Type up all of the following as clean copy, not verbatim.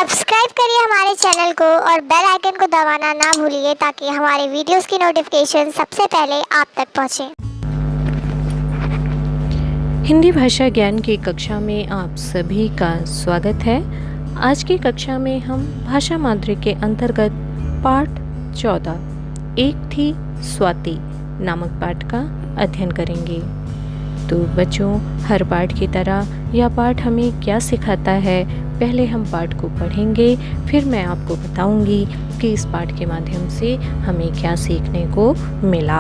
Subscribe करिए हमारे channel को और बेल आइकन को दबाना ना भूलिए ताकि हमारे वीडियोस की नोटिफिकेशन सबसे पहले आप तक पहुंचे। हिंदी भाषा ज्ञान की कक्षा में आप सभी का स्वागत है। आज की कक्षा में हम भाषा माधुरी के अंतर्गत पाठ 14 एक थी स्वाति नामक पाठ का अध्ययन करेंगे। तो बच्चों, हर पाठ की तरह यह पाठ हमें क्या सिखाता है, पहले हम पाठ को पढ़ेंगे, फिर मैं आपको बताऊंगी कि इस पाठ के माध्यम से हमें क्या सीखने को मिला।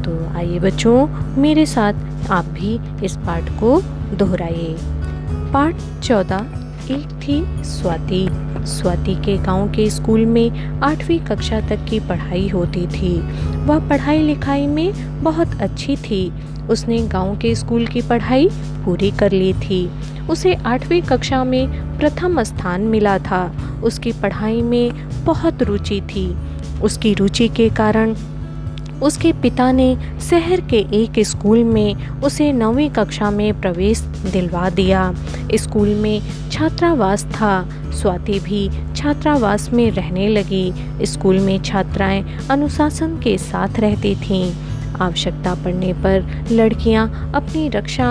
तो आइए बच्चों, मेरे साथ आप भी इस पाठ को दोहराइए। पाठ 14 एक थी स्वाति। स्वाति के गांव के स्कूल में 8वीं कक्षा तक की पढ़ाई होती थी। वह पढ़ाई लिखाई में बहुत अच्छी थी। उसने गांव के स्कूल की पढ़ाई पूरी कर ली थी। उसे 8वीं कक्षा में प्रथम स्थान मिला था। उसकी पढ़ाई में बहुत रुचि थी। उसकी रुचि के कारण उसके पिता ने शहर के एक स्कूल में उसे 9वीं कक्षा में प्रवेश दिलवा दिया। स्कूल में छात्रावास था। स्वाति भी छात्रावास में रहने लगी। स्कूल में छात्राएं अनुशासन के साथ रहती थीं। आवश्यकता पड़ने पर लड़कियां अपनी रक्षा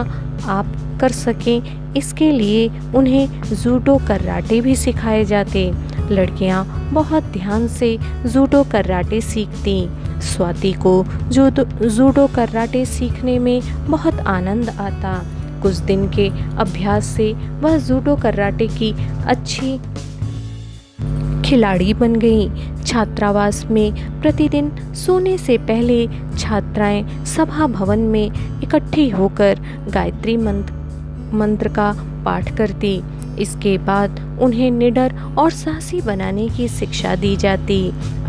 आप कर सकें, इसके लिए उन्हें जूडो कराटे भी सिखाए जाते। लड़कियां बहुत ध्यान से जूडो कराटे सीखती। स्वाति को जूडो कराटे सीखने में बहुत आनंद आता। कुछ दिन के अभ्यास से वह जूडो कराटे की अच्छी खिलाड़ी बन गई। छात्रावास में प्रतिदिन सोने से पहले छात्राएं सभा भवन में इकट्ठी होकर गायत्री मंत्र का पाठ करती। इसके बाद उन्हें निडर और साहसी बनाने की शिक्षा दी जाती।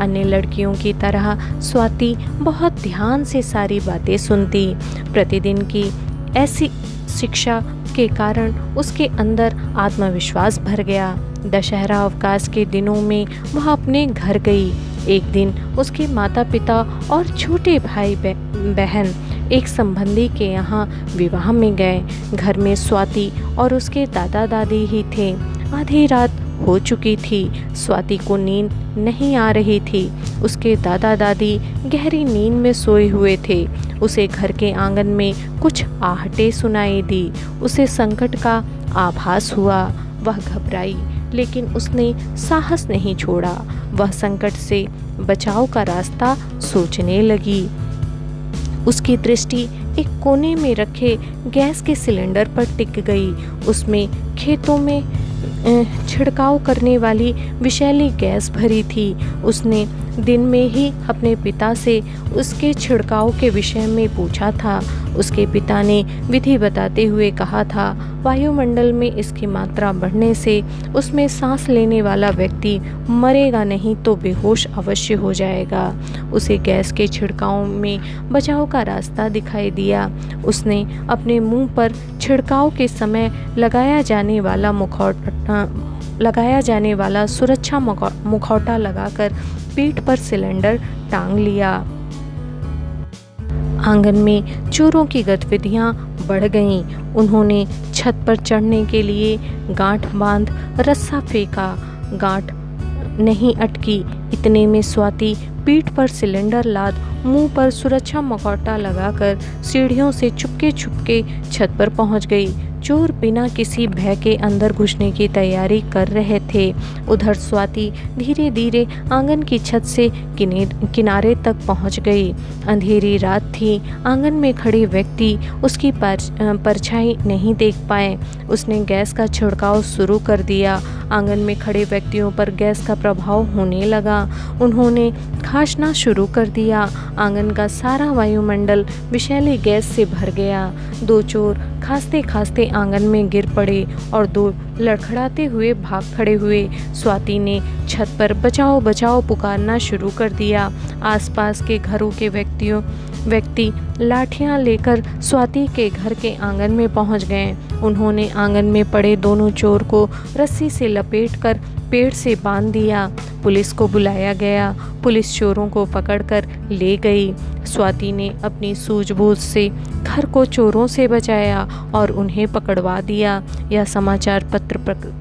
अन्य लड़कियों की तरह स्वाति बहुत ध्यान से सारी बातें सुनती। प्रतिदिन की ऐसी शिक्षा के कारण उसके अंदर आत्मविश्वास भर गया। दशहरा अवकाश के दिनों में वह अपने घर गई। एक दिन उसके माता पिता और छोटे भाई बहन एक संबंधी के यहाँ विवाह में गए। घर में स्वाति और उसके दादा दादी ही थे। आधी रात हो चुकी थी। स्वाति को नींद नहीं आ रही थी। उसके दादा दादी गहरी नींद में सोए हुए थे। उसे घर के आंगन में कुछ आहटें सुनाई दी। उसे संकट का आभास हुआ। वह घबराई, लेकिन उसने साहस नहीं छोड़ा। वह संकट से बचाव का रास्ता सोचने लगी। उसकी दृष्टि एक कोने में रखे गैस के सिलेंडर पर टिक गई। उसमें खेतों में छिड़काव करने वाली विषैली गैस भरी थी। उसने दिन में ही अपने पिता से उसके छिड़काव के विषय में पूछा था। उसके पिता ने विधि बताते हुए कहा था, वायुमंडल में इसकी मात्रा बढ़ने से उसमें सांस लेने वाला व्यक्ति मरेगा नहीं तो बेहोश अवश्य हो जाएगा। उसे गैस के छिड़काव में बचाव का रास्ता दिखाई दिया। उसने अपने मुंह पर छिड़काव के समय लगाया जाने वाला सुरक्षा मुखौटा लगाकर पीठ पर सिलेंडर टांग लिया। आंगन में चोरों की गतिविधियां बढ़ गईं। उन्होंने छत पर चढ़ने के लिए गांठ बांध रस्सा फेंका। गांठ नहीं अटकी। इतने में स्वाति पीठ पर सिलेंडर लाद मुंह पर सुरक्षा मुखौटा लगाकर सीढ़ियों से चुपके छत पर पहुंच गई। चोर बिना किसी भय के अंदर घुसने की तैयारी कर रहे थे। उधर स्वाति धीरे धीरे आंगन की छत से किनारे तक पहुंच गई। अंधेरी रात थी। आंगन में खड़े व्यक्ति उसकी परछाई नहीं देख पाए। उसने गैस का छिड़काव शुरू कर दिया। आंगन में खड़े व्यक्तियों पर गैस का प्रभाव होने लगा। उन्होंने खांसना शुरू कर दिया। आंगन का सारा वायुमंडल विषैली गैस से भर गया। 2 चोर खांसते खांसते आंगन में गिर पड़े और 2 लड़खड़ाते हुए भाग खड़े हुए। स्वाति ने छत पर बचाओ बचाओ पुकारना शुरू कर दिया। आसपास के घरों के व्यक्ति लाठियां लेकर स्वाति के घर के आंगन में पहुंच गए। उन्होंने आंगन में पड़े दोनों चोर को रस्सी से लपेटकर पेड़ से बांध दिया। पुलिस को बुलाया गया। पुलिस चोरों को पकड़कर ले गई। स्वाति ने अपनी सूझबूझ से घर को चोरों से बचाया और उन्हें पकड़वा दिया। यह समाचार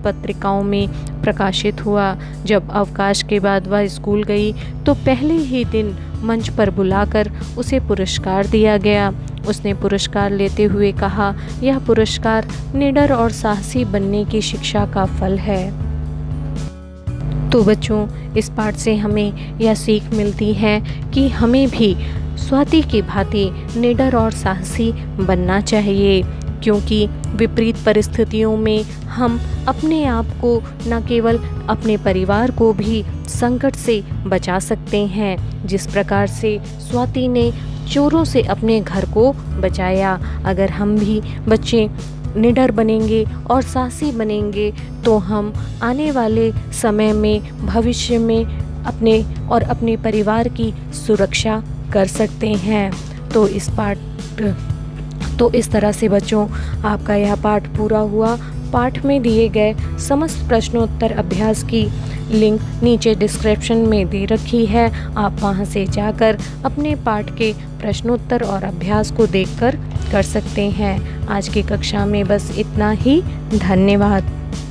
पत्रिकाओं में प्रकाशित हुआ। जब अवकाश के बाद वह स्कूल गई तो पहले ही दिन मंच पर बुलाकर उसे पुरस्कार दिया गया। उसने पुरस्कार लेते हुए कहा, यह पुरस्कार निडर और साहसी बनने की शिक्षा का फल है। तो बच्चों, इस पाठ से हमें यह सीख मिलती है कि हमें भी स्वाति की भांति निडर और साहसी बनना चाहिए, क्योंकि विपरीत परिस्थितियों में हम अपने आप को न केवल अपने परिवार को भी संकट से बचा सकते हैं, जिस प्रकार से स्वाति ने चोरों से अपने घर को बचाया। अगर हम भी बच्चे निडर बनेंगे और साहसी बनेंगे तो हम आने वाले समय में भविष्य में अपने और अपने परिवार की सुरक्षा कर सकते हैं। तो इस तरह से बच्चों, आपका यह पाठ पूरा हुआ। पाठ में दिए गए समस्त प्रश्नोत्तर अभ्यास की लिंक नीचे डिस्क्रिप्शन में दे रखी है। आप वहां से जाकर अपने पाठ के प्रश्नोत्तर और अभ्यास को देखकर कर सकते हैं। आज की कक्षा में बस इतना ही। धन्यवाद।